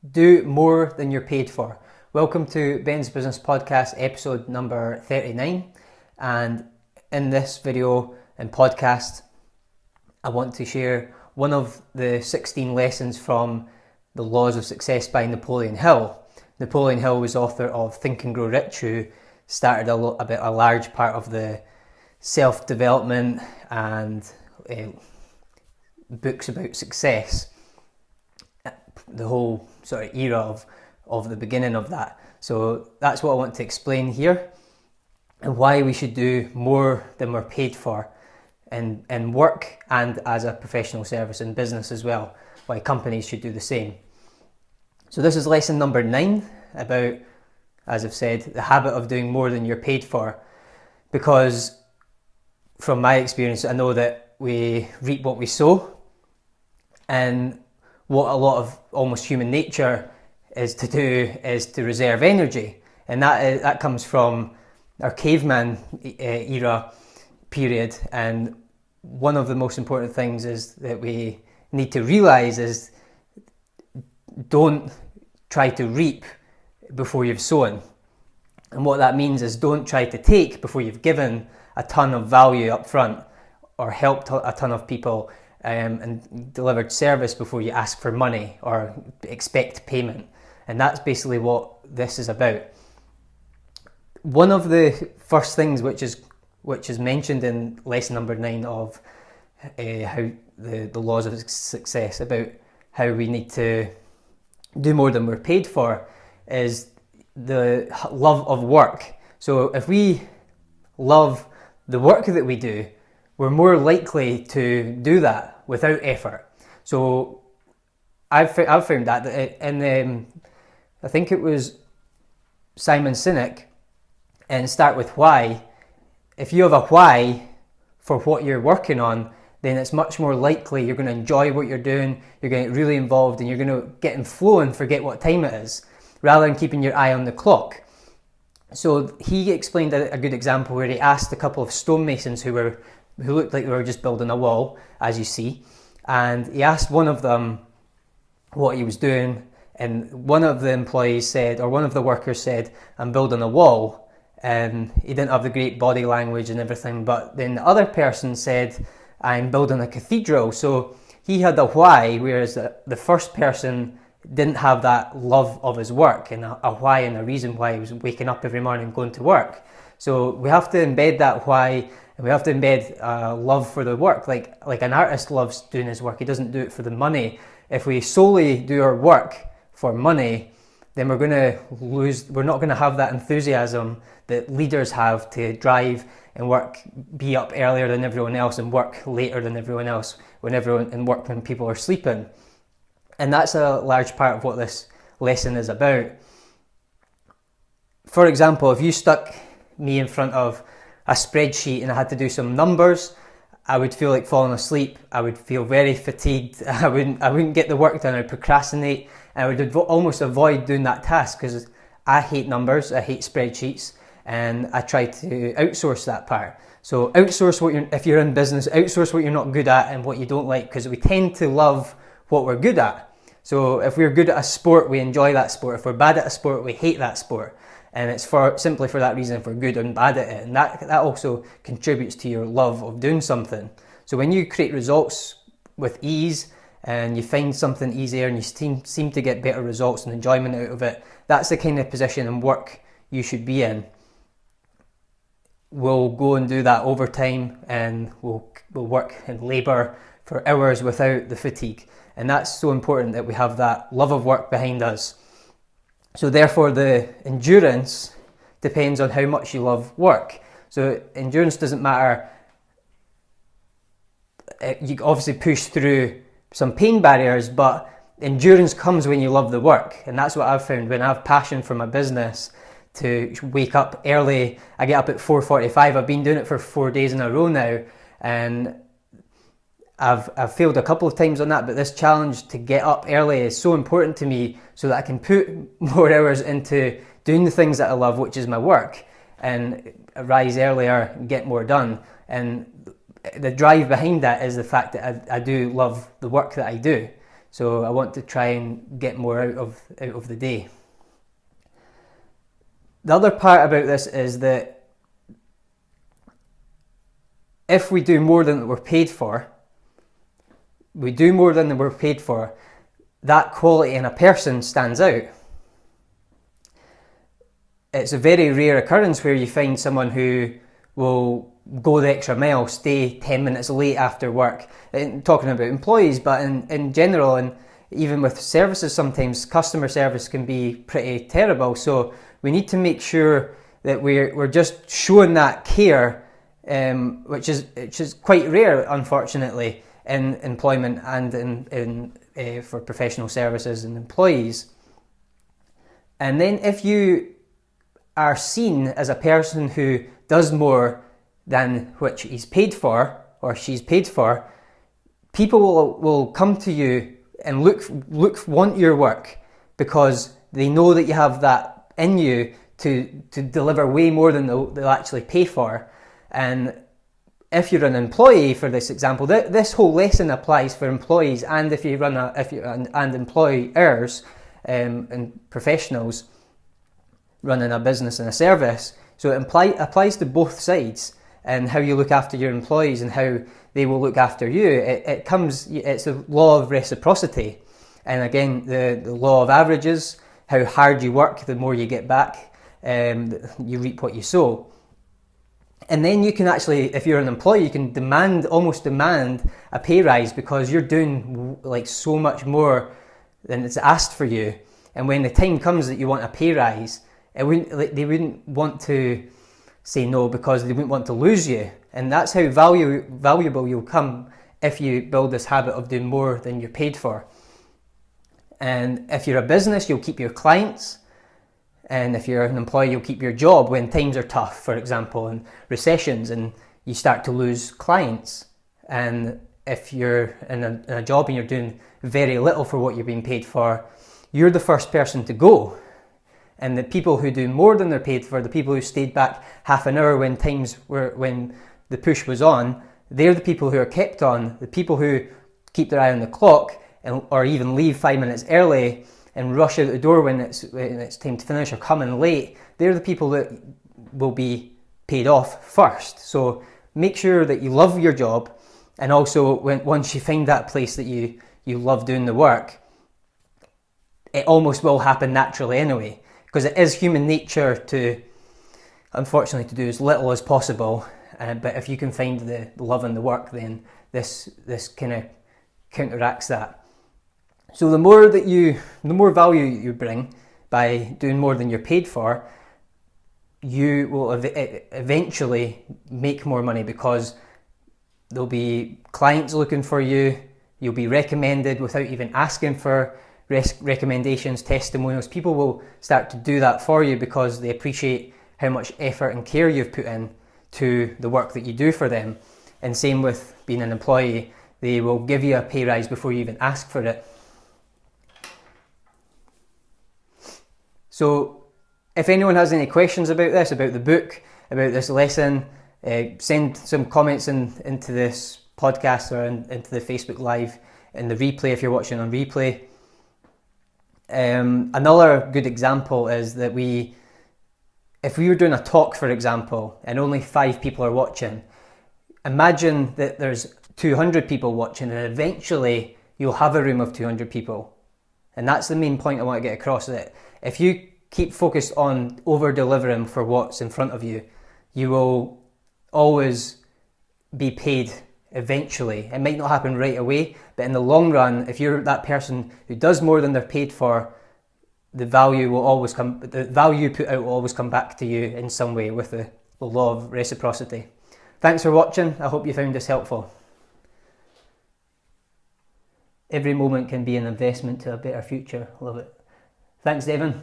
Do more than you're paid for. Welcome to Ben's Business Podcast, episode number 39. And in this video and podcast, I want to share one of the 16 lessons from The Laws of Success by Napoleon Hill. Napoleon Hill was author of Think and Grow Rich, who started a large part of the self-development and books about success, the whole sort of era of the beginning of that. So that's what I want to explain here, and why we should do more than we're paid for in work and as a professional service in business as well, why companies should do the same. So this is lesson number 9 about, as I've said, the habit of doing more than you're paid for, because from my experience I know that we reap what we sow, and what a lot of almost human nature is to do is to reserve energy, and that comes from our caveman era period. And one of the most important things is that we need to realize is don't try to reap before you've sown. And what that means is don't try to take before you've given a ton of value up front, or helped a ton of people, and delivered service before you ask for money or expect payment. And that's basically what this is about. One of the first things which is mentioned in lesson number 9 of how the laws of success, about how we need to do more than we're paid for, is the love of work. So if we love the work that we do, we're more likely to do that without effort. So I've found that in I think it was Simon Sinek, and Start With Why. If you have a why for what you're working on, then it's much more likely you're going to enjoy what you're doing, you're going to get really involved, and you're going to get in flow and forget what time it is, rather than keeping your eye on the clock. So he explained a good example where he asked a couple of stonemasons who looked like they were just building a wall, as you see, and he asked one of them what he was doing, and one of the employees said, or one of the workers said, "I'm building a wall," and he didn't have the great body language and everything. But then the other person said, "I'm building a cathedral." So he had a why, whereas the first person didn't have that love of his work and a why and a reason why he was waking up every morning and going to work. So we have to embed that why, and we have to embed love for the work. Like an artist loves doing his work, he doesn't do it for the money. If we solely do our work for money, then we're not going to have that enthusiasm that leaders have to drive and be up earlier than everyone else and work later than everyone else when people are sleeping. And that's a large part of what this lesson is about. For example, if you stuck me in front of a spreadsheet and I had to do some numbers, I would feel like falling asleep. I would feel very fatigued. I wouldn't get the work done. I'd procrastinate, and I would almost avoid doing that task because I hate numbers. I hate spreadsheets, and I try to outsource that part. So if you're in business, outsource what you're not good at and what you don't like, because we tend to love what we're good at. So if we're good at a sport, we enjoy that sport. If we're bad at a sport, we hate that sport. And it's simply for that reason, if we're good and bad at it. And that also contributes to your love of doing something. So when you create results with ease and you find something easier and you seem to get better results and enjoyment out of it, that's the kind of position and work you should be in. We'll go and do that overtime, and we'll work and labour for hours without the fatigue. And that's so important, that we have that love of work behind us. So therefore the endurance depends on how much you love work. So endurance doesn't matter. You obviously push through some pain barriers, but endurance comes when you love the work. And that's what I've found. When I have passion for my business, to wake up early, I get up at 4:45. I've been doing it for 4 days in a row now, and I've failed a couple of times on that, but this challenge to get up early is so important to me, so that I can put more hours into doing the things that I love, which is my work, and rise earlier and get more done. And the drive behind that is the fact that I do love the work that I do. So I want to try and get more out of the day. The other part about this is that if we do more than we're paid for, that quality in a person stands out. It's a very rare occurrence where you find someone who will go the extra mile, stay 10 minutes late after work. And talking about employees, but in general, and even with services, sometimes customer service can be pretty terrible. So we need to make sure that we're just showing that care, which is quite rare, unfortunately, in employment and for professional services and employees. And then if you are seen as a person who does more than which he's paid for or she's paid for, people will come to you and want your work because they know that you have that in you to deliver way more than they'll actually pay for. And if you're an employee, for this example, this whole lesson applies for employees, and if you run and employers and professionals running a business and a service. So it applies to both sides, and how you look after your employees and how they will look after you. It's the law of reciprocity, and again the law of averages. How hard you work, the more you get back. You reap what you sow. And then you can actually, if you're an employee, you can almost demand a pay rise because you're doing like so much more than it's asked for you. And when the time comes that you want a pay rise, they wouldn't want to say no because they wouldn't want to lose you. And that's how valuable you'll come if you build this habit of doing more than you're paid for. And if you're a business, you'll keep your clients. And if you're an employee, you'll keep your job when times are tough, for example, and recessions, and you start to lose clients. And if you're in a job and you're doing very little for what you're being paid for, you're the first person to go. And the people who do more than they're paid for, the people who stayed back half an hour when the push was on, they're the people who are kept on. The people who keep their eye on the clock or even leave 5 minutes early and rush out the door when it's time to finish or come in late, they're the people that will be paid off first. So make sure that you love your job, and also once you find that place that you love doing the work, it almost will happen naturally anyway, because it is human nature to, unfortunately, to do as little as possible. But if you can find the love in the work, then this kind of counteracts that. So the more value you bring by doing more than you're paid for, you will eventually make more money because there'll be clients looking for you. You'll be recommended without even asking for recommendations, testimonials. People will start to do that for you because they appreciate how much effort and care you've put in to the work that you do for them. And same with being an employee. They will give you a pay rise before you even ask for it. So if anyone has any questions about this, about the book, about this lesson, send some comments into this podcast or into the Facebook Live in the replay if you're watching on replay. Another good example is that if we were doing a talk, for example, and only 5 people are watching, imagine that there's 200 people watching, and eventually you'll have a room of 200 people. And that's the main point I want to get across, that if you keep focused on over-delivering for what's in front of you, you will always be paid eventually. It might not happen right away, but in the long run, if you're that person who does more than they're paid for, the value you put out will always come back to you in some way with the law of reciprocity. Thanks for watching. I hope you found this helpful. Every moment can be an investment to a better future. Love it. Thanks, Devon.